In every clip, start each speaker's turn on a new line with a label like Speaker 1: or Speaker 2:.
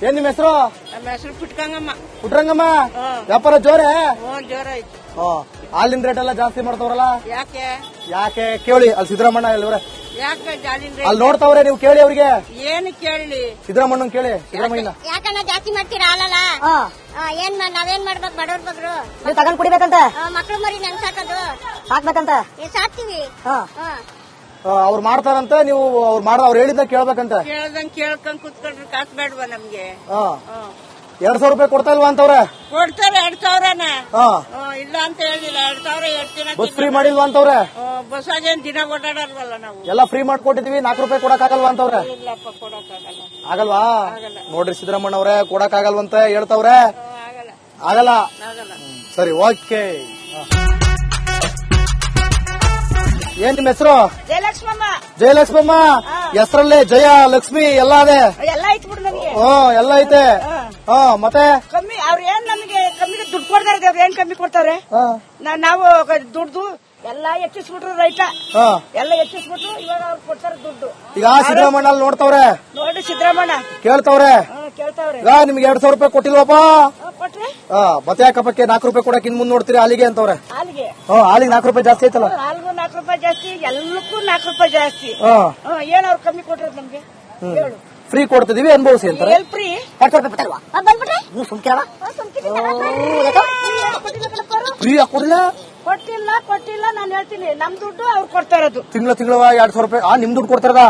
Speaker 1: ಏನ್ ನಿಮ್ ಹೆಸರು?
Speaker 2: ನಮ್ಮ ಹೆಸರು ಪುಟ್ಕಂಗಮ್ಮ.
Speaker 1: ಪುಟ್ರಂಗಮ್ಮ, ವ್ಯಾಪಾರ ಜೋರೇ?
Speaker 2: ಜೋರ ಐತಿ.
Speaker 1: ಹಾಲಿನ ರೇಟ್ ಎಲ್ಲ ಜಾಸ್ತಿ ಮಾಡ್ತಾವ್ರಲ್ಲ,
Speaker 2: ಯಾಕೆ
Speaker 1: ಯಾಕೆ ಕೇಳಿ. ಅಲ್ಲಿ ಸಿದ್ದರಾಮಣ್ಣ ಎಲ್ಲವ್ರೆ,
Speaker 2: ಯಾಕೆ ಜಾಲಿನ
Speaker 1: ಅಲ್ಲಿ ನೋಡ್ತಾವ್ರೆ, ನೀವು ಕೇಳಿ ಅವ್ರಿಗೆ.
Speaker 2: ಏನು ಕೇಳಿ?
Speaker 1: ಸಿದ್ದರಾಮಣ್ಣನ್ ಕೇಳಿ. ಸಿದ್ದರಾಮಯ್ಯ
Speaker 3: ಯಾಕಣ್ಣ ಜಾಸ್ತಿ ಮಾಡ್ತೀರಾ ಹಾಲಲ್ಲ? ನಾವೇನ್ ಮಾಡ್ಬೇಕು ಬಡವ್ರ ಬಗ್ರು?
Speaker 4: ನೀವು ತಗೊಂಡ್ ಕುಡಿಬೇಕಂತ,
Speaker 3: ಮಕ್ಳು ಮರಿ ನನ್ ಸಾಕೋದು
Speaker 4: ಸಾಕ್ಬೇಕಂತ.
Speaker 3: ಸಾಕ್ತಿವಿ.
Speaker 1: ಅವ್ರು ಮಾಡ್ತಾರಂತ, ನೀವು ಅವ್ರು ಹೇಳಿದ್ದ ಕೇಳ್ಬೇಕಂತ.
Speaker 2: ಕೇಳ್ದಂಗ್ ಕೇಳ್ಕೊಂಡ್ ಕುತ್ಕೊಂಡ್ರೆ ಕಾಸು ಬೇಡವಾ ನಮ್ಗೆ?
Speaker 1: 2,000 ರೂಪಾಯಿ ಕೊಡ್ತಾ ಇಲ್ವಾ ಅಂತವ್ರೆ?
Speaker 2: ಕೊಡ್ತಾರೆ 2,000ನ. ಇಲ್ಲ ಅಂತ ಹೇಳಿಲ್ಲ. 2,000 ಎಷ್ಟು ದಿನ
Speaker 1: ಬಸ್ ಫ್ರೀ ಮಾಡಿಲ್ವಾ ಅಂತವ್ರೆ?
Speaker 2: ಬಸ್ಸಾಗೇನ್ ದಿನ ಓಡಾಡಲ್ವಲ್ಲ ನಾವು.
Speaker 1: ಎಲ್ಲ ಫ್ರೀ ಮಾಡ್ಕೊಟ್ಟಿದೀವಿ, 4 ರೂಪಾಯಿ ಕೊಡಕ್ ಆಗಲ್ವಾ ಅಂತವ್ರೆ?
Speaker 2: ಇಲ್ಲಪ್ಪ, ಕೊಡಕ್ಕಾಗಲ್ಲ.
Speaker 1: ಆಗಲ್ವಾ? ನೋಡ್ರಿ ಸಿದ್ದರಾಮಣ್ಣ ಅವ್ರೆ, ಕೊಡಕ್ ಆಗಲ್ವಂತ ಹೇಳ್ತಾವ್ರೆ. ಆಗಲ್ಲ. ಸರಿ, ಓಕೆ. ಏನ್ ನಿಮ್ ಹೆಸರು?
Speaker 4: ಜಯಲಕ್ಷ್ಮಮ್ಮ.
Speaker 1: ಜಯಲಕ್ಷ್ಮಮ್ಮ, ಹೆಸರಲ್ಲೇ ಜಯ ಲಕ್ಷ್ಮಿ ಎಲ್ಲ ಅದೇ?
Speaker 4: ಎಲ್ಲ ಐತ್ ಬಿಡು ನಮ್ಗೆ.
Speaker 1: ಎಲ್ಲ ಐತೆ. ಮತ್ತೆ
Speaker 4: ಕಮ್ಮಿ ಅವ್ರ ಏನ್ ನಮ್ಗೆ ಕಮ್ಮಿ ದುಡ್ಡು ಕೊಡ್ತಾರೆ, ಅವ್ರ ಏನ್ ಕಮ್ಮಿ ಕೊಡ್ತಾರೆ? ನಾವು ದುಡ್ದು ಎಲ್ಲ ಹೆಚ್ಚಿಸ್ಬಿಟ್ರು, ರೈತ ಎಲ್ಲ ಹೆಚ್ಚಿಸ್ಬಿಟ್ರು. ಇವಾಗ ಅವ್ರು ಕೊಡ್ತಾರೆ ದುಡ್ಡು.
Speaker 1: ಈಗ ಸಿದ್ದರಾಮಣ್ಣ ಅಲ್ಲಿ ನೋಡ್ತಾವ್ರೆ,
Speaker 4: ನೋಡಿ ಸಿದ್ದರಾಮಣ್ಣ
Speaker 1: ಕೇಳ್ತಾವ್ರೆ.
Speaker 4: ಕೇಳ್ತಾವ್ರೆ.
Speaker 1: ಈಗ ನಿಮ್ಗೆ 2,000 ರೂಪಾಯಿ ಕೊಟ್ಟಿಲ್ವಪ್ಪ?
Speaker 4: ಕೊಟ್ರೆ
Speaker 1: ಮತ್ತೆ ಯಾಕಪ್ಪಕ್ಕೆ 4 ರೂಪಾಯಿ ಕೊಡಕ್ ಇನ್ ಮುಂದ್ ನೋಡ್ತೀರಿ ಹಾಲಿಗೆ ಅಂತವ್ರೆ.
Speaker 4: ಹಾಲಿಗೆ
Speaker 1: ಹಾಲಿಗೆ 4 ರೂಪಾಯಿ ಜಾಸ್ತಿ ಐತಲ್ಲ?
Speaker 4: ಹಾಲ್ಗೂ 4 ರೂಪಾಯಿ ಜಾಸ್ತಿ, ಎಲ್ಲಕ್ಕೂ 4 ರೂಪಾಯಿ ಜಾಸ್ತಿ. ಏನ್ ಅವ್ರು ಕಮ್ಮಿ ಕೊಟ್ಟಿರೋದು ನಮ್ಗೆ? ಹೇಳು.
Speaker 1: ಫ್ರೀ ಕೊಡ್ತಿದೀವಿ, ಅನುಭವಿಸಿ ಅಂತಾರೆ.
Speaker 4: L free?
Speaker 1: 2,000 ರೂಪಾಯಿ ಬಿಟ್ಟಲ್ವಾ?
Speaker 4: ಬಂದ್ಬಿಟ್ರೆ
Speaker 1: ನೀವು ಸುಮ್ಕಿರಲ್ಲ, ಫ್ರೀ ಹಾಕೊಡ್ಲ?
Speaker 4: ಕೊಟ್ಟಿಲ್ಲ ನಾನು ಹೇಳ್ತೀನಿ. ನಮ್ ದುಡ್ಡು ಅವ್ರು ಕೊಡ್ತಾ ಇರೋದು.
Speaker 1: ತಿಂಗಳ 2,000 ರೂಪಾಯಿ. ನಿಮ್ ದುಡ್ಡು ಕೊಡ್ತಾರದ?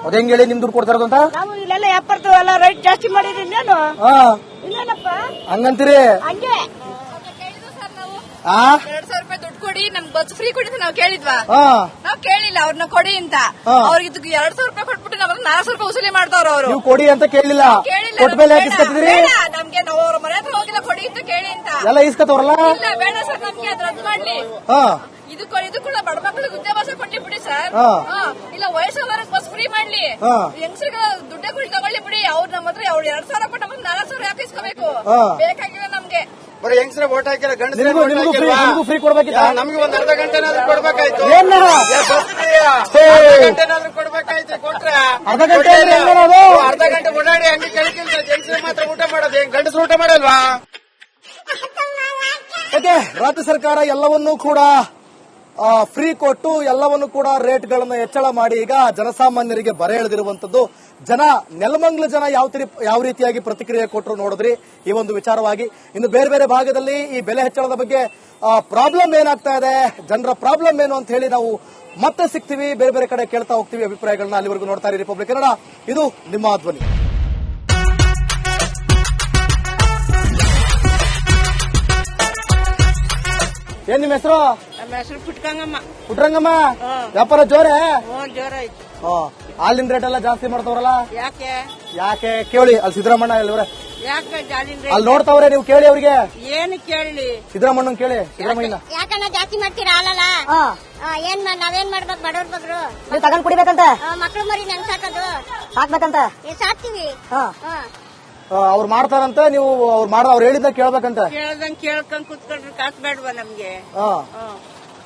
Speaker 1: ಅದ ಹೆಂಗ್ ಹೇಳಿ ನಿಮ್ ದುಡ್ಡು ಕೊಡ್ತಾರದು ಅಂತ?
Speaker 4: ನಾವು ಇಲ್ಲೆಲ್ಲ ವ್ಯಾಪಾರದ್ದು ಎಲ್ಲ ರೈಟ್ ಜಾಸ್ತಿ ಮಾಡಿದ್ರಿ. ಇನ್ನೇನು ಇನ್ನೇನಪ್ಪ
Speaker 1: ಹಂಗಂತೀರಿ?
Speaker 4: ಹಂಗೆ
Speaker 5: 2,000 ರೂಪಾಯಿ ದುಡ್ಡು ಕೊಡಿ, ನಮ್ಗೆ ಬಸ್ ಫ್ರೀ ಕೊಡಿ ಅಂತ ನಾವು ಕೇಳಿದ್ವಾ? ನಾವ್ ಕೇಳಿಲ್ಲ ಅವ್ರನ್ನ ಕೊಡಿ ಅಂತ. ಅವ್ರಿಗೆ 2,000 ರೂಪಾಯಿ ಕೊಟ್ಬಿಟ್ಟು ನಾವ್ 400 ರೂಪಾಯಿ ವಸೂಲಿ ಮಾಡ್ತಾವ್ರ ಅವರು.
Speaker 1: ನೀವು ಕೊಡಿ ಅಂತ ಕೇಳಿಲ್ಲ, ಕೊಟ್ಮೇಲೆ ಇಸ್ಕೊತಿದ್ರಿ?
Speaker 5: ನಮ್ಗೆ ನಾವು ಅವ್ರ ಮನೆ ಹತ್ರ ಹೋಗಿಲ್ಲ, ಕೊಡಿ ಅಂತ ಕೇಳಿ ಅಂತ.
Speaker 1: ಎಲ್ಲ ಇಸ್ಕೊತವ್ರಲ್ಲ?
Speaker 5: ಇಲ್ಲ, ಬೇಡ ಸರ್, ನಮ್ಗೆ ಅದ್ ರದ್ದು ಮಾಡ್ಲಿ. ಇದು ಕೂಡ ಬಡ ಮಕ್ಕಳಿಗೆ ವಿದ್ಯಾಭ್ಯಾಸ ಕೊಡ್ಲಿ ಬಿಡಿ ಸರ್. ಇಲ್ಲ, ವಯಸ್ಸಾದವ್ರಿಗೆ ಬಸ್ ಫ್ರೀ ಮಾಡ್ಲಿ. ಹೆಂಗಸರಿಗೆ ದುಡ್ಡೇ ಕೊಡಿ, ತಗೊಳ್ಳಿ ಬಿಡಿ. ಅವ್ರು ನಮ್ಮ ಹತ್ರ 2,000 ಕೊಟ್ಟು ನಮ್ಗೆ 400 ಯಾಕೆ ಇಸ್ಕೋಬೇಕು? ಬೇಕಾಗಿಲ್ಲ ನಮ್ಗೆ.
Speaker 6: ಬರೀ ಹೆಂಗಸ್ರೆ ವೋಟ್ ಹಾಕಿಲ್ಲ,
Speaker 1: ನಿಮಗೂ ಫ್ರೀ ಕೊಡ್ಬೇಕಿತ್ತ?
Speaker 6: ನಮ್ಗೆ ಒಂದ್ ಅರ್ಧ ಗಂಟೆನಾದ್ರೂ ಕೊಡ್ಬೇಕಾಯ್ತು. ಗಂಟೆನಾದ್ರೂ ಕೊಡ್ಬೇಕಾಯ್ತು. ಕೊಟ್ರೆ
Speaker 1: ಅರ್ಧ ಗಂಟೆ
Speaker 6: ಅರ್ಧ ಗಂಟೆ ಓಡಾಡಿ ಹಂಗೆ ಕಳಿಕಿಲ್ಲ. ಹೆಂಗಸ್ರೆ ಮಾತ್ರ ಊಟ ಮಾಡೋದು, ಗಂಡಸ್ರು ಊಟ ಮಾಡಲ್ವಾ?
Speaker 1: ಓಕೆ, ರಾಜ್ಯ ಸರ್ಕಾರ ಎಲ್ಲವನ್ನೂ ಕೂಡ ಫ್ರೀ ಕೊಟ್ಟು ಎಲ್ಲವನ್ನು ಕೂಡ ರೇಟ್ಗಳನ್ನು ಹೆಚ್ಚಳ ಮಾಡಿ ಈಗ ಜನಸಾಮಾನ್ಯರಿಗೆ ಬರೆ ಎಳೆದಿರುವಂತದ್ದು. ನೆಲಮಂಗಲ ಜನ ಯಾವ ರೀತಿಯಾಗಿ ಪ್ರತಿಕ್ರಿಯೆ ಕೊಟ್ಟರು ನೋಡಿದ್ರಿ ಈ ಒಂದು ವಿಚಾರವಾಗಿ. ಇನ್ನು ಬೇರೆ ಬೇರೆ ಭಾಗದಲ್ಲಿ ಈ ಬೆಲೆ ಹೆಚ್ಚಳದ ಬಗ್ಗೆ ಪ್ರಾಬ್ಲಮ್ ಏನಾಗ್ತಾ ಇದೆ, ಜನರ ಪ್ರಾಬ್ಲಮ್ ಏನು ಅಂತ ಹೇಳಿ ನಾವು ಮತ್ತೆ ಸಿಗ್ತೀವಿ, ಬೇರೆ ಬೇರೆ ಕಡೆ ಕೇಳ್ತಾ ಹೋಗ್ತೀವಿ ಅಭಿಪ್ರಾಯಗಳನ್ನ. ಅಲ್ಲಿವರೆಗೂ ನೋಡ್ತಾ ಇರಿ ರಿಪಬ್ಲಿಕ್ ಕನ್ನಡ, ಇದು ನಿಮ್ಮ ಧ್ವನಿ. ಏನ್ ನಿಮ್ ಹೆಸರು?
Speaker 2: ನಮ್ಮ ಹೆಸರು ಪುಟ್ಕಂಗಮ್ಮ.
Speaker 1: ಪುಟ್ರಂಗಮ್ಮ, ವ್ಯಾಪಾರ ಜೋರೇ?
Speaker 2: ಜೋರ ಐತಿ.
Speaker 1: ಹಾಲಿನ ರೇಟ್ ಎಲ್ಲ ಜಾಸ್ತಿ ಮಾಡ್ತಾವ್ರಲ್ಲ,
Speaker 2: ಯಾಕೆ
Speaker 1: ಕೇಳಿ. ಅಲ್ಲಿ ಸಿದ್ದರಾಮಣ್ಣ ಎಲ್ಲವ್ರೆ,
Speaker 2: ಯಾಕೆ ಜಾಲಿನ
Speaker 1: ಅಲ್ಲಿ ನೋಡ್ತಾವ್ರೆ, ನೀವು ಕೇಳಿ ಅವ್ರಿಗೆ.
Speaker 2: ಏನು ಕೇಳಿ?
Speaker 1: ಸಿದ್ದರಾಮಣ್ಣನ್ ಕೇಳಿ. ಸಿದ್ದರಾಮಯ್ಯ
Speaker 3: ಯಾಕಣ್ಣ ಜಾಸ್ತಿ ಮಾಡ್ತೀರಾ ಹಾಲಲ್ಲ? ನಾವೇನ್ ಮಾಡ್ಬೇಕು ಬಡವ್ರ ಬಗ್ರು?
Speaker 4: ನೀವು ತಗೊಂಡ್ ಕುಡಿಬೇಕಂತ,
Speaker 3: ಮಕ್ಳು ಮರಿ ನನ್ ಸಾಕೋದು
Speaker 4: ಸಾಕ್ಬೇಕಂತ.
Speaker 3: ಸಾಕ್ತಿವಿ.
Speaker 1: ಅವ್ರು ಮಾಡ್ತಾರಂತ, ನೀವು ಅವ್ರು ಹೇಳಿದ್ದ ಕೇಳ್ಬೇಕಂತ.
Speaker 2: ಕೇಳ್ದಂಗ್ ಕೇಳ್ಕೊಂಡ್ ಕುತ್ಕೊಂಡ್ರೆ ಕಾಸು ಬೇಡವಾ ನಮ್ಗೆ?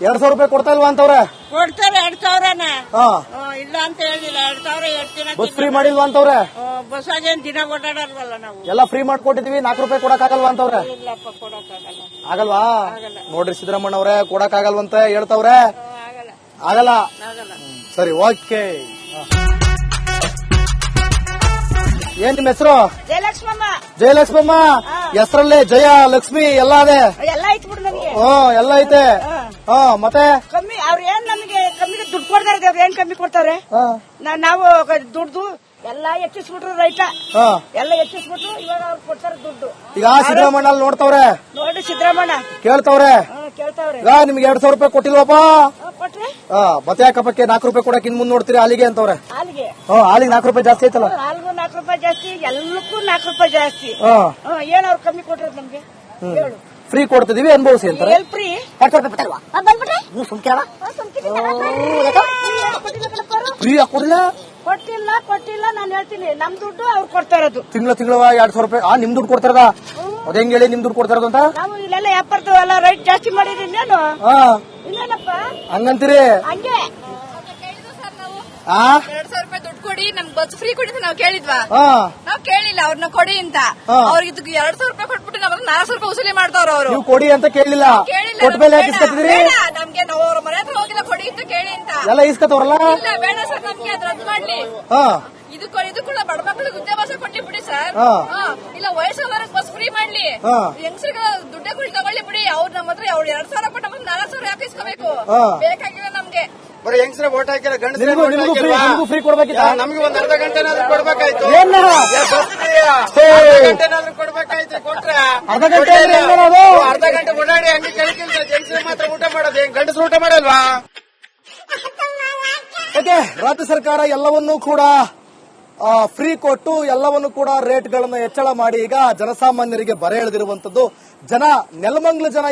Speaker 1: 2,000 ರೂಪಾಯಿ ಕೊಡ್ತಾ ಇಲ್ವಾ ಅಂತವ್ರೆ?
Speaker 2: ಕೊಡ್ತಾರೆ 2,000ನ. ಇಲ್ಲ ಅಂತ ಹೇಳಿಲ್ಲ. 2,000 ಎಷ್ಟು ದಿನ
Speaker 1: ಬಸ್ ಫ್ರೀ ಮಾಡಿಲ್ವಾ ಅಂತವ್ರೆ?
Speaker 2: ಬಸ್ಸಾಗೇನ್ ದಿನ ಓಡಾಡಲ್ವಲ್ಲ ನಾವು.
Speaker 1: ಎಲ್ಲ ಫ್ರೀ ಮಾಡ್ಕೊಟ್ಟಿದೀವಿ, 4 ರೂಪಾಯಿ ಕೊಡಕ್ ಆಗಲ್ವಾ ಅಂತವ್ರೆ?
Speaker 2: ಇಲ್ಲಪ್ಪ, ಕೊಡಕ್ಕಾಗಲ್ಲ.
Speaker 1: ಆಗಲ್ವಾ? ನೋಡ್ರಿ ಸಿದ್ದರಾಮಣ್ಣ ಅವ್ರೆ, ಕೊಡಕ್ ಆಗಲ್ವಂತ ಹೇಳ್ತಾವ್ರೆ. ಆಗಲ್ಲ. ಸರಿ, ಓಕೆ. ಏನ್ ನಿಮ್ ಹೆಸರು?
Speaker 4: ಜಯಲಕ್ಷ್ಮಮ್ಮ.
Speaker 1: ಜಯಲಕ್ಷ್ಮಮ್ಮ, ಹೆಸರಲ್ಲೇ ಜಯ ಲಕ್ಷ್ಮಿ ಎಲ್ಲ ಅದೇ?
Speaker 4: ಎಲ್ಲ ಐತ್ ಬಿಡು ನಮ್ಗೆ.
Speaker 1: ಎಲ್ಲ ಐತೆ. ಮತ್ತೆ
Speaker 4: ಕಮ್ಮಿ ಅವ್ರ ಏನ್ ನಮ್ಗೆ ಕಮ್ಮಿ ದುಡ್ಡು ಕೊಡ್ತಾರೆ, ಅವ್ರ ಏನ್ ಕಮ್ಮಿ ಕೊಡ್ತಾರೆ? ನಾವು ದುಡ್ದು ಎಲ್ಲ ಹೆಚ್ಚಿಸ್ಬಿಟ್ರು, ರೈತ ಎಲ್ಲ ಹೆಚ್ಚಿಸ್ಬಿಟ್ರು. ಇವಾಗ ಅವ್ರು ಕೊಡ್ತಾರೆ ದುಡ್ಡು.
Speaker 1: ಈಗ ಸಿದ್ದರಾಮಣ್ಣ ಅಲ್ಲಿ ನೋಡ್ತಾವ್ರೆ,
Speaker 4: ನೋಡಿ ಸಿದ್ದರಾಮಣ್ಣ
Speaker 1: ಕೇಳ್ತಾವ್ರೆ.
Speaker 4: ಕೇಳ್ತಾವ್ರೆ.
Speaker 1: ಈಗ ನಿಮ್ಗೆ 2,000 ರೂಪಾಯಿ ಕೊಟ್ಟಿಲ್ವಪ್ಪ?
Speaker 4: ಕೊಟ್ರೆ
Speaker 1: ಮತ್ತೆ ಯಾಕಪ್ಪಕ್ಕೆ 4 ರೂಪಾಯಿ ಕೊಡಕ್ ಇನ್ ಮುಂದ್ ನೋಡ್ತೀರಿ ಹಾಲಿಗೆ ಅಂತವ್ರೆ.
Speaker 4: ಹಾಲಿಗೆ
Speaker 1: 4 ರೂಪಾಯಿ ಜಾಸ್ತಿ ಐತಲ್ಲ?
Speaker 4: ಹಾಲ್ಗೂ 4 ರೂಪಾಯಿ ಜಾಸ್ತಿ, ಎಲ್ಲಕ್ಕೂ 4 ರೂಪಾಯಿ ಜಾಸ್ತಿ. ಏನ್ ಅವ್ರು ಕಮ್ಮಿ ಕೊಟ್ಟಿರೋದು ನಮ್ಗೆ? ಹೇಳು.
Speaker 1: ಫ್ರೀ ಕೊಡ್ತಿದೀವಿ, ಅನುಭವಿಸಿ ಅಂತಾರೆ.
Speaker 4: L free?
Speaker 1: 2,000 ರೂಪಾಯಿ ಬಿಟ್ಟಲ್ವಾ?
Speaker 4: ಬಂದ್ಬಿಟ್ರೆ
Speaker 1: ನೀವು ಸುಮ್ಕಿರಲ್ಲ, ಫ್ರೀ ಹಾಕೊಡ್ಲ?
Speaker 4: ಕೊಟ್ಟಿಲ್ಲ ನಾನು ಹೇಳ್ತೀನಿ. ನಮ್ ದುಡ್ಡು ಅವ್ರು ಕೊಡ್ತಾ ಇರೋದು.
Speaker 1: ತಿಂಗಳ 2,000 ರೂಪಾಯಿ. ನಿಮ್ ದುಡ್ಡು ಕೊಡ್ತಾರದ? ಅದ ಹೆಂಗ್ ಹೇಳಿ ನಿಮ್ ದುಡ್ಡು ಕೊಡ್ತಾರದು ಅಂತ?
Speaker 4: ನಾವು ಇಲ್ಲೆಲ್ಲ ವ್ಯಾಪಾರದ್ದು ಎಲ್ಲ ರೈಟ್ ಜಾಸ್ತಿ ಮಾಡಿದ್ರಿ. ಇನ್ನೇನು ಇನ್ನೇನಪ್ಪ
Speaker 1: ಹಂಗಂತೀರಿ?
Speaker 4: ಹಂಗೆ
Speaker 5: 2,000 ರೂಪಾಯಿ ದುಡ್ಡು ಕೊಡಿ, ಕೊಡಿ ನಮ್ಗೆ ಬಸ್ ಫ್ರೀ ಕೊಡಿ ಅಂತ ನಾವು ಕೇಳಿದ್ವಾ
Speaker 1: ಹಾ
Speaker 5: ನಾವ್ ಕೇಳಿಲ್ಲ ಅವ್ರನ್ನ ಕೊಡಿ ಅಂತ ಅವ್ರಿಗೆ ಇದಕ್ಕೆ 2,000 ರೂಪಾಯಿ ಕೊಟ್ಬಿಟ್ಟು ನಾವ್ 400 ರೂಪಾಯಿ ವಸೂಲಿ ಮಾಡ್ತಾವ್ರ ಅವರು
Speaker 1: ನೀವು ಕೊಡಿ ಅಂತ ಕೇಳಿಲ್ಲ,
Speaker 5: ಕೇಳಿಲ್ಲ
Speaker 1: ಕೊಟ್ಟ ಮೇಲೆ ಯಾಕೆ ಇಸ್ಕೊತಿದ್ರಿ?
Speaker 5: ನಮ್ಗೆ ನಾವು ಅವ್ರ ಮನೆ ಹತ್ರ ಹೋಗಿಲ್ಲ ಕೊಡಿ ಅಂತ ಕೇಳಿ ಅಂತ
Speaker 1: ಎಲ್ಲ ಇಸ್ಕೊತವ್ರಲ್ಲ.
Speaker 5: ಇಲ್ಲ ಬೇಡ ಸರ್ ನಮ್ಗೆ ಅದ್ ರದ್ದು ಮಾಡ್ಲಿ
Speaker 1: ಹಾ
Speaker 5: ಇದು ಕೂಡ ಬಡ ಮಕ್ಕಳಿಗೆ ಉದ್ಯೋಗಾವಕಾಶ ಕೊಡ್ಲಿ ಬಿಡಿ ಸರ್ ಇಲ್ಲ ವಯಸ್ಸಾದವ್ರಿಗೆ ಬಸ್ ಫ್ರೀ ಮಾಡ್ಲಿ ಹೆಂಗಸರಿಗೆ ದುಡ್ಡೇ ಕೊಡಿ ತಗೊಳ್ಳಿ ಬಿಡಿ ಅವ್ರು ನಮ್ಮ ಹತ್ರ ಅವ್ರು 2,000 ಕೊಟ್ಟು ನಮ್ಗೆ 400 ಯಾಕೆ ಇಸ್ಕೋಬೇಕು ಬೇಕಾಗಿಲ್ಲ ನಮ್ಗೆ
Speaker 6: ಬರೀ ಹೆಂಗ್ಸ್ರೆ ವೋಟ್ ಹಾಕಿಲ್ಲ ಗಂಡಸ್ರೆ
Speaker 1: ನಿಮ್ಗೂ
Speaker 6: ವೋಟ್ ಹಾಕಿಲ್ವಾ?
Speaker 1: ನಿಮ್ಗೂ ಫ್ರೀ ಕೊಡ್ಬೇಕಿತ್ತ?
Speaker 6: ನಮ್ಗೆ ಒಂದ್ ಅರ್ಧ ಗಂಟೆನಾದ್ರೂ ಕೊಡ್ಬೇಕಾಯ್ತು.
Speaker 1: ಏನ್
Speaker 6: ಅರ್ಧ ಗಂಟೆನಾದ್ರೂ ಕೊಡ್ಬೇಕಾಯ್ತು. ಕೊಟ್ರೆ
Speaker 1: ಅರ್ಧ ಗಂಟೆ ಅಂದ್ರೆ ಹೆಂಗೇನದು?
Speaker 6: ಅರ್ಧ ಗಂಟೆ ಓಡಾಡಿ ಹಂಗೆ ಕೆಳಗಿಲ್ದ ಹೆಂಗ್ಸ್ರೆ ಮಾತ್ರ ಊಟ ಮಾಡೋದು, ಹೆಂಗ್ ಗಂಡಸ್ರು ಊಟ ಮಾಡಲ್ವಾ?
Speaker 1: ಯಾಕೆ ರಾಜ್ಯ ಸರ್ಕಾರ ಎಲ್ಲವನ್ನೂ ಕೂಡ ಫ್ರೀ ಕೊಟ್ಟು ಎಲ್ಲವನ್ನು ಕೂಡ ರೇಟ್ಗಳನ್ನು ಹೆಚ್ಚಳ ಮಾಡಿ ಈಗ ಜನಸಾಮಾನ್ಯರಿಗೆ ಬರೆ ಎಳೆದಿರುವಂತದ್ದು. ಜನ ನೆಲಮಂಗಲ ಜನ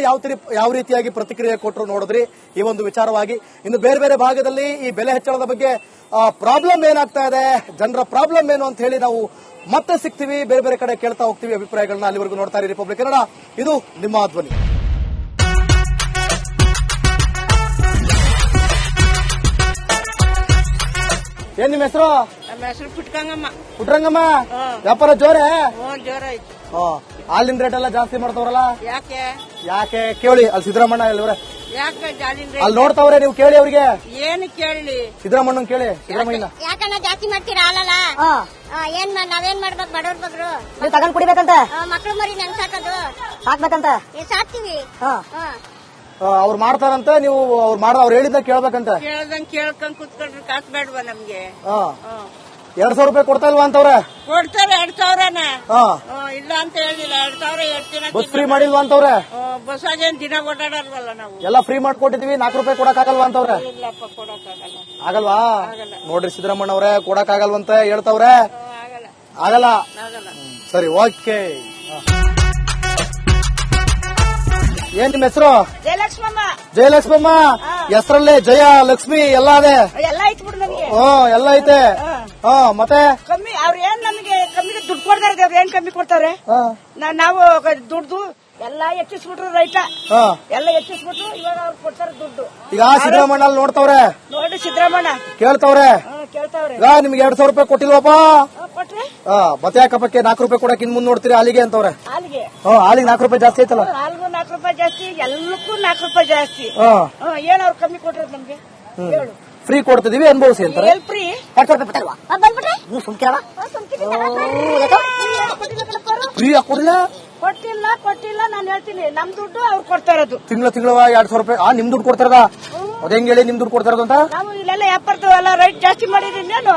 Speaker 1: ಯಾವ ರೀತಿಯಾಗಿ ಪ್ರತಿಕ್ರಿಯೆ ಕೊಟ್ಟರು ನೋಡಿದ್ರಿ ಈ ಒಂದು ವಿಚಾರವಾಗಿ. ಇನ್ನು ಬೇರೆ ಬೇರೆ ಭಾಗದಲ್ಲಿ ಈ ಬೆಲೆ ಹೆಚ್ಚಳದ ಬಗ್ಗೆ ಪ್ರಾಬ್ಲಮ್ ಏನಾಗ್ತಾ ಇದೆ, ಜನರ ಪ್ರಾಬ್ಲಮ್ ಏನು ಅಂತ ಹೇಳಿ ನಾವು ಮತ್ತೆ ಸಿಗ್ತೀವಿ, ಬೇರೆ ಬೇರೆ ಕಡೆ ಕೇಳ್ತಾ ಹೋಗ್ತೀವಿ ಅಭಿಪ್ರಾಯಗಳನ್ನ. ಅಲ್ಲಿವರೆಗೂ ನೋಡ್ತಾ ಇರಿ ರಿಪಬ್ಲಿಕ್ ಕನ್ನಡ, ಇದು ನಿಮ್ಮ ಧ್ವನಿ. ಏನ್ ನಿಮ್ಮ ಹೆಸರು?
Speaker 2: ನಮ್ಮ ಹೆಸರು ಪುಟ್ಕಂಗಮ್ಮ.
Speaker 1: ಪುಟ್ರಂಗಮ್ಮ, ವ್ಯಾಪಾರ ಜೋರೇ?
Speaker 2: ಜೋರ ಐತಿ.
Speaker 1: ಹಾಲಿನ ರೇಟ್ ಎಲ್ಲ ಜಾಸ್ತಿ ಮಾಡ್ತಾವ್ರಲ್ಲ,
Speaker 2: ಯಾಕೆ
Speaker 1: ಯಾಕೆ ಕೇಳಿ. ಅಲ್ಲಿ ಸಿದ್ದರಾಮಣ್ಣ ಇಲ್ವ್ರೆ,
Speaker 2: ಯಾಕೆ ಜಾಲಿಂದ್ರೆ
Speaker 1: ಅಲ್ಲಿ ನೋಡ್ತಾವ್ರೆ, ನೀವು ಕೇಳಿ ಅವ್ರಿಗೆ.
Speaker 2: ಏನು ಕೇಳಿ
Speaker 1: ಸಿದ್ದರಾಮಣ್ಣನ್ ಕೇಳಿ, ಸಿದ್ದರಾಮಯ್ಯನ.
Speaker 3: ಯಾಕಣ್ಣ ಜಾಸ್ತಿ ಮಾಡ್ತೀರಾ ಹಾಲಲ್ಲ? ನಾವೇನ್ ಮಾಡ್ಬೇಕು ಬಡವ್ರ ಬಗ್ರು?
Speaker 4: ನೀವು ತಗೊಂಡ್ ಕುಡಿಬೇಕಂತ
Speaker 3: ಮಕ್ಳು ಮರಿ ನೆನ್ ಸಾಕೋದು
Speaker 4: ಹಾಕ್ಬೇಕಂತ
Speaker 3: ಸಾಕ್ತಿವಿ.
Speaker 1: ಅವ್ರು ಮಾಡ್ತಾರಂತ, ನೀವು ಅವ್ರು ಹೇಳಿದ್ದ ಕೇಳ್ಬೇಕಂತ.
Speaker 2: ಕೇಳ್ದಂಗ್ ಕೇಳ್ಕೊಂಡ್ ಕುತ್ಕೊಂಡ್ರೆ ಕಾಸು ಬೇಡವಾ ನಮ್ಗೆ?
Speaker 1: 2,000 ರೂಪಾಯಿ ಕೊಡ್ತಾ ಇಲ್ವಾ ಅಂತವ್ರೆ?
Speaker 2: ಕೊಡ್ತಾರೆ 2,000ನ. ಇಲ್ಲ ಅಂತ ಹೇಳಿಲ್ಲ, 2,000 ಹೇಳ್ತೀನ.
Speaker 1: ಬಸ್ ಫ್ರೀ ಮಾಡಿಲ್ವಾ ಅಂತವ್ರೆ?
Speaker 2: ಬಸ್ಸಾಗೇನ್ ದಿನ ಓಡಾಡಲ್ವಲ್ಲ ನಾವು.
Speaker 1: ಎಲ್ಲ ಫ್ರೀ ಮಾಡ್ಕೊಟ್ಟಿದೀವಿ, 4 ರೂಪಾಯಿ ಕೊಡಕ್ ಆಗಲ್ವಾ ಅಂತವ್ರೆ?
Speaker 2: ಇಲ್ಲಪ್ಪ ಕೊಡಕ್ಕಾಗಲ್ಲ.
Speaker 1: ಆಗಲ್ವಾ?
Speaker 2: ಆಗಲ್ಲ.
Speaker 1: ನೋಡ್ರಿ ಸಿದ್ದರಾಮಣ್ಣ ಅವ್ರೆ, ಕೊಡಕ್ ಆಗಲ್ವಂತ ಹೇಳ್ತಾವ್ರೆ.
Speaker 2: ಆಗಲ್ಲ
Speaker 1: ಆಗಲ್ಲ.
Speaker 2: ಆಗಲ್ಲ.
Speaker 1: ಸರಿ, ಓಕೆ. ಏನ್ ನಿಮ್ಮ ಹೆಸರು?
Speaker 4: ಜಯಲಕ್ಷ್ಮಮ್ಮ.
Speaker 1: ಜಯಲಕ್ಷ್ಮಮ್ಮ. ಹೆಸರಲ್ಲೇ ಜಯ ಲಕ್ಷ್ಮಿ ಎಲ್ಲ ಅದೇ.
Speaker 4: ಎಲ್ಲ ಐತ್ ಬಿಡು ನಮ್ಗೆ.
Speaker 1: ಎಲ್ಲ ಐತೆ. ಮತ್ತೆ
Speaker 4: ಕಮ್ಮಿ ಅವ್ರ ಏನ್ ನಮಗೆ ಕಮ್ಮಿ ದುಡ್ಡು ಕೊಡ್ತಾರೆ, ಅವ್ರ ಏನ್ ಕಮ್ಮಿ ಕೊಡ್ತಾರೆ? ನಾವು ದುಡ್ಡು ಎಲ್ಲ ಹೆಚ್ಚಿಸ್ಬಿಟ್ರು ರೈತ, ಎಲ್ಲ ಹೆಚ್ಚಿಸ್ಬಿಟ್ರು ಇವಾಗ ಅವ್ರು ಕೊಡ್ತಾರೆ ದುಡ್ಡು.
Speaker 1: ಈಗ ಸಿದ್ದರಾಮಣ್ಣ ಅಲ್ಲಿ ನೋಡ್ತಾವ್ರೆ,
Speaker 4: ನೋಡಿ ಸಿದ್ದರಾಮಣ್ಣ
Speaker 1: ಕೇಳ್ತಾವ್ರೆ.
Speaker 4: ಕೇಳ್ತಾವ್ರೆ.
Speaker 1: ಈಗ ನಿಮ್ಗೆ 2,000 ರೂಪಾಯಿ ಕೊಟ್ಟಿಲ್ವಪ್ಪ?
Speaker 4: ಕೊಟ್ರೆ
Speaker 1: ಮತ್ತೆ ಯಾಕಪ್ಪಕ್ಕೆ 4 ರೂಪಾಯಿ ಕೊಡಕ್ ಇನ್ ಮುಂದ್ ನೋಡ್ತೀರಿ ಹಾಲಿಗೆ ಅಂತವ್ರೆ.
Speaker 4: ಹಾಲಿಗೆ
Speaker 1: ಹಾಲಿಗೆ 4 ರೂಪಾಯಿ ಜಾಸ್ತಿ ಐತಲ್ಲ?
Speaker 4: ಹಾಲ್ಗೂ 4 ರೂಪಾಯಿ ಜಾಸ್ತಿ, ಎಲ್ಲಕ್ಕೂ 4 ರೂಪಾಯಿ ಜಾಸ್ತಿ. ಏನ್ ಅವ್ರು ಕಮ್ಮಿ ಕೊಟ್ರೆ ನಮ್ಗೆ ಹೇಳು?
Speaker 1: ಫ್ರೀ ಕೊಡ್ತಿದೀವಿ, ಅನುಭವಿಸಿ ಅಂತಾರೆ.
Speaker 4: ಎಲ್ ಫ್ರೀ
Speaker 3: ಬಂದ್ಬಿಟ್ರೆ
Speaker 1: ನೀವು ಸುಮ್ಕೆ ಫ್ರೀ ಹಾಕೊಡಿಲ್ಲ.
Speaker 4: ಕೊಟ್ಟಿಲ್ಲ ನಾನು ಹೇಳ್ತೀನಿ, ನಮ್ ದುಡ್ಡು ಅವ್ರು ಕೊಡ್ತಾ ಇರೋದು.
Speaker 1: ತಿಂಗಳ 2,000 ರೂಪಾಯಿ ನಿಮ್ ದುಡ್ಡು ಕೊಡ್ತಾರದ? ಅದ ಹೆಂಗ್ ಹೇಳಿ ನಿಮ್ ದುಡ್ಡು ಕೊಡ್ತಾರದು ಅಂತ?
Speaker 4: ನಾವು ಇಲ್ಲೆಲ್ಲ ವ್ಯಾಪಾರದ ಎಲ್ಲ ರೈಟ್ ಜಾಸ್ತಿ ಮಾಡಿದ್ರಿ ಇನ್ನೇನು?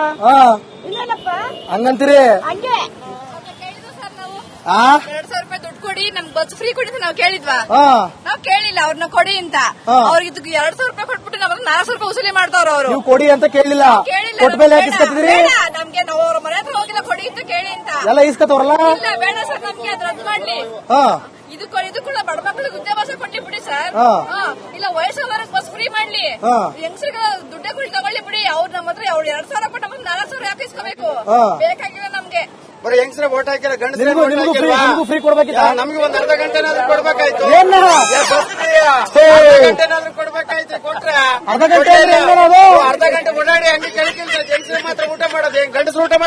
Speaker 4: ಇನ್ನೇನಪ್ಪ
Speaker 1: ಹಂಗಂತೀರಿ?
Speaker 4: ಹಂಗೆ
Speaker 5: 2,000 ರೂಪಾಯಿ ದುಡ್ಡು ಕೊಡಿ ನಮ್ಗೆ ಬಸ್ ಫ್ರೀ ಕೊಡಿ ಅಂತ ನಾವು ಕೇಳಿದ್ವಾ ನಾವ್ ಕೇಳಿಲ್ಲ ಅವ್ರನ್ನ ಕೊಡಿ ಅಂತ ಅವ್ರಿಗೆ ಇದಕ್ಕೆ 2,000 ರೂಪಾಯಿ ಕೊಟ್ಬಿಟ್ಟು ನಾವ್ 400 ರೂಪಾಯಿ ವಸೂಲಿ ಮಾಡ್ತಾವ್ರ ಅವರು
Speaker 1: ನೀವು ಕೊಡಿ ಅಂತ ಕೇಳಿಲ್ಲ,
Speaker 5: ಕೇಳಿಲ್ಲ
Speaker 1: ಕೊಟ್ಟ ಮೇಲೆ ಯಾಕೆ ಇಸ್ಕೊತಿದ್ರಿ?
Speaker 5: ನಮ್ಗೆ ನಾವು ಅವ್ರ ಮನೆ ಹತ್ರ ಹೋಗಿಲ್ಲ ಕೊಡಿ ಅಂತ ಕೇಳಿ ಅಂತ
Speaker 1: ಎಲ್ಲ ಇಸ್ಕೊತವ್ರಲ್ಲ.
Speaker 5: ಇಲ್ಲ ಬೇಡ ಸರ್ ನಮ್ಗೆ ಅದ್ ರದ್ದು ಮಾಡ್ಲಿ ಇದು ಕೂಡ ಬಡ ಮಕ್ಕಳಿಗೆ ಉದ್ಯೋಗಾವಕಾಶ ಕೊಡ್ಲಿ ಬಿಡಿ ಸರ್ ಇಲ್ಲ ವಯಸ್ಸಾದವ್ರಿಗೆ ಬಸ್ ಫ್ರೀ ಮಾಡ್ಲಿ ಹೆಂಗಸರಿಗೆ ದುಡ್ಡೇ ಕೊಡಿ ತಗೊಳ್ಳಿ ಬಿಡಿ ಅವ್ರು ನಮ್ಮ ಹತ್ರ ಅವ್ರು 2,000 ಕೊಟ್ಟು ನಮ್ಗೆ 400 ಯಾಕೆ ಇಸ್ಕೋಬೇಕು ಬೇಕಾಗಿಲ್ಲ ನಮ್ಗೆ
Speaker 6: ಬರೀ ಹೆಂಗ್ಸ್ರೆ ವೋಟ್ ಹಾಕಿಲ್ಲ ಗಂಡಸ್ರೆ
Speaker 1: ನಿಮ್ಗೂ
Speaker 6: ವೋಟ್ ಹಾಕಿಲ್ವಾ?
Speaker 1: ಫ್ರೀ ಕೊಡ್ಬೇಕಿತ್ತ?
Speaker 6: ನಮ್ಗೆ ಒಂದ್ ಅರ್ಧ ಗಂಟೆನಾದ್ರೂ ಕೊಡ್ಬೇಕಾಯ್ತು.
Speaker 1: ಏನ್
Speaker 6: ಅರ್ಧ ಗಂಟೆನಾದ್ರೂ ಕೊಡ್ಬೇಕಾಯ್ತು. ಕೊಟ್ರೆ
Speaker 1: ಅರ್ಧ ಗಂಟೆ ಅಂದ್ರೆ ಹೆಂಗೇನದು?
Speaker 6: ಅರ್ಧ ಗಂಟೆ ಓಡಾಡಿ ಹಂಗೆ ಕೆಳಗಿಲ್ದ ಹೆಂಗ್ಸ್ರೆ ಮಾತ್ರ ಊಟ ಮಾಡೋದು, ಹೆಂಗ್ ಗಂಡಸ್ರು ಊಟ ಮಾಡೋದು?